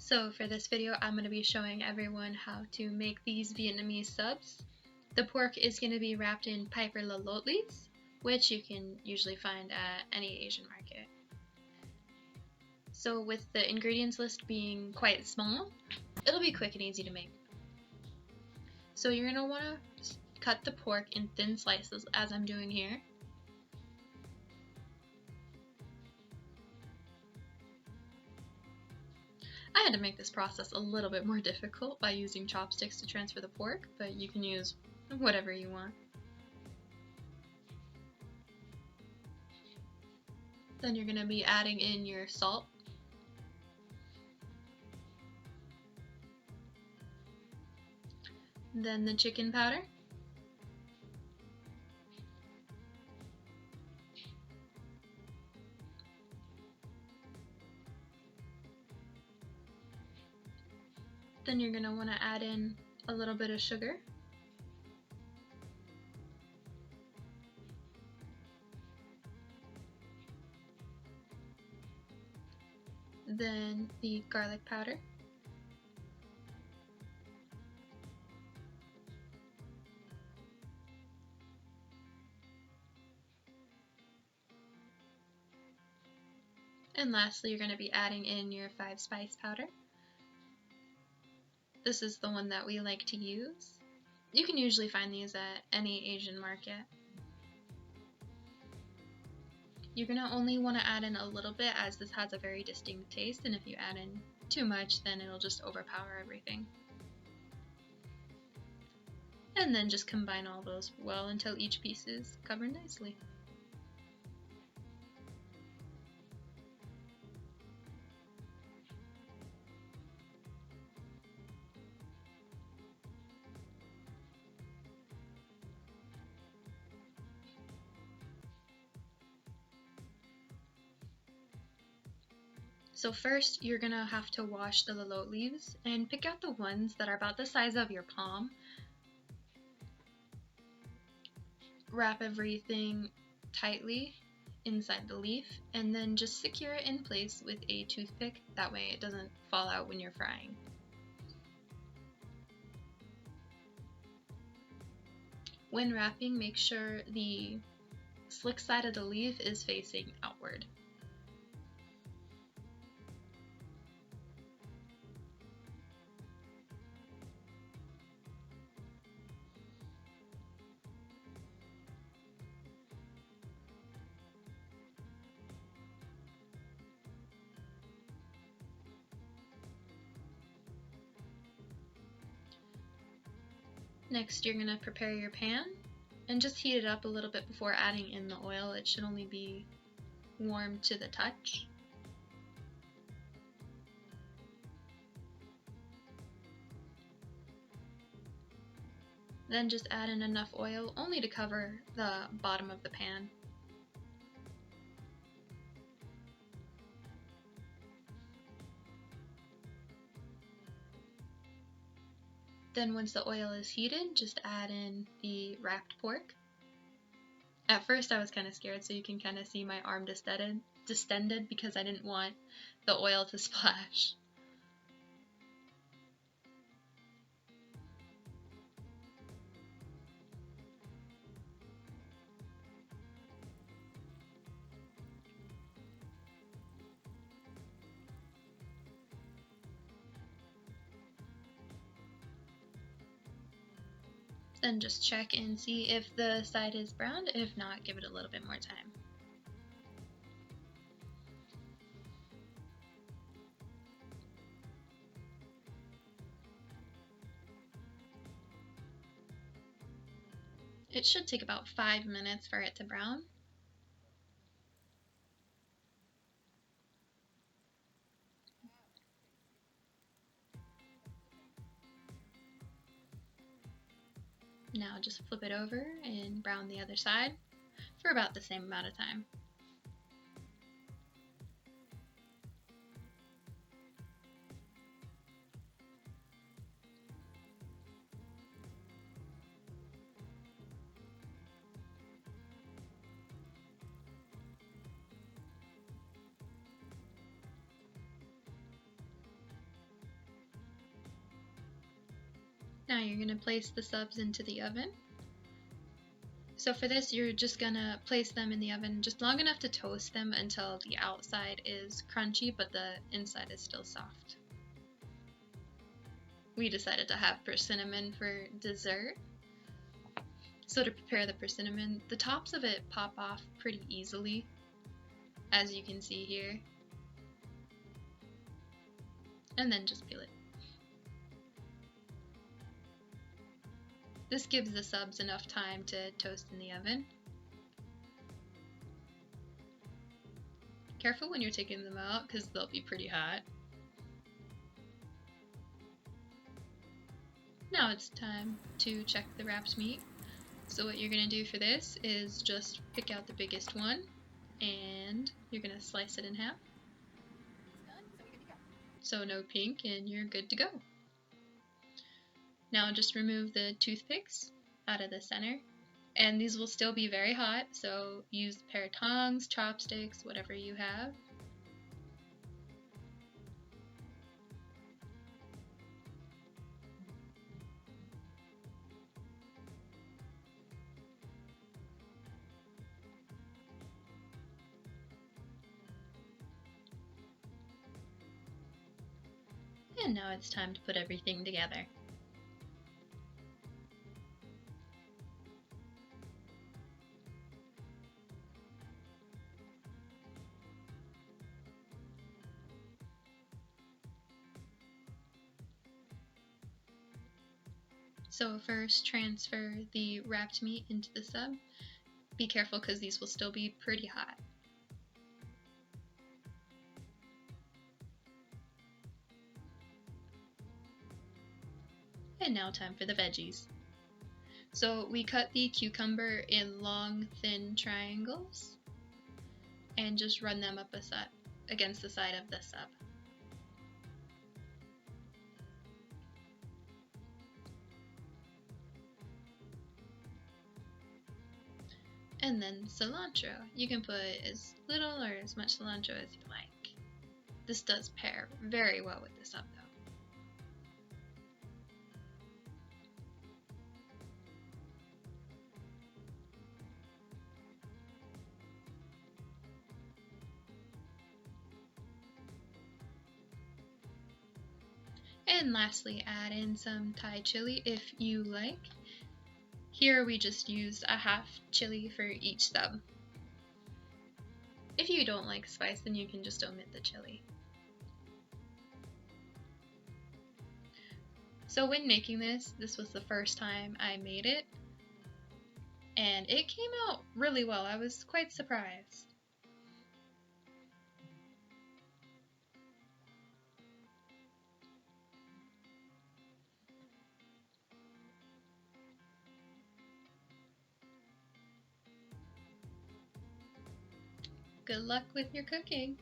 So for this video, I'm going to be showing everyone how to make these Vietnamese subs. The pork is going to be wrapped in piper lot leaves, which you can usually find at any Asian market. So with the ingredients list being quite small, it'll be quick and easy to make. So you're going to want to cut the pork in thin slices as I'm doing here. I had to make this process a little bit more difficult by using chopsticks to transfer the pork, but you can use whatever you want. Then you're going to be adding in your salt, then the chicken powder, then you're going to want to add in a little bit of sugar, then the garlic powder, and lastly you're going to be adding in your 5-spice powder. This is the one that we like to use. You can usually find these at any Asian market. You're going to only want to add in a little bit as this has a very distinct taste, and if you add in too much then it'll just overpower everything. And then just combine all those well until each piece is covered nicely. So first, you're going to have to wash the lot leaves and pick out the ones that are about the size of your palm. Wrap everything tightly inside the leaf and then just secure it in place with a toothpick. That way it doesn't fall out when you're frying. When wrapping, make sure the slick side of the leaf is facing outward. Next, you're going to prepare your pan and just heat it up a little bit before adding in the oil. It should only be warm to the touch. Then just add in enough oil only to cover the bottom of the pan. Then once the oil is heated, just add in the wrapped pork. At first I was kind of scared, so you can kind of see my arm distended because I didn't want the oil to splash. Then just check and see if the side is browned. If not, give it a little bit more time. It should take about 5 minutes for it to brown. Now just flip it over and brown the other side for about the same amount of time. Now you're going to place the subs into the oven. So for this, you're just going to place them in the oven just long enough to toast them until the outside is crunchy, but the inside is still soft. We decided to have persimmon for dessert. So to prepare the persimmon, the tops of it pop off pretty easily, as you can see here. And then just peel it. This gives the subs enough time to toast in the oven. Careful when you're taking them out because they'll be pretty hot. Now it's time to check the wrapped meat. So what you're going to do for this is just pick out the biggest one and you're going to slice it in half. So no pink and you're good to go. Now just remove the toothpicks out of the center. And these will still be very hot, so use a pair of tongs, chopsticks, whatever you have. And now it's time to put everything together. So first transfer the wrapped meat into the sub. Be careful because these will still be pretty hot. And now time for the veggies. So we cut the cucumber in long, thin triangles and just run them up against the side of the sub. And then cilantro. You can put as little or as much cilantro as you like. This does pair very well with the sub though. And lastly, add in some Thai chili if you like. Here we just used a half chili for each sub. If you don't like spice, then you can just omit the chili. So when making this was the first time I made it, and it came out really well. I was quite surprised. Good luck with your cooking!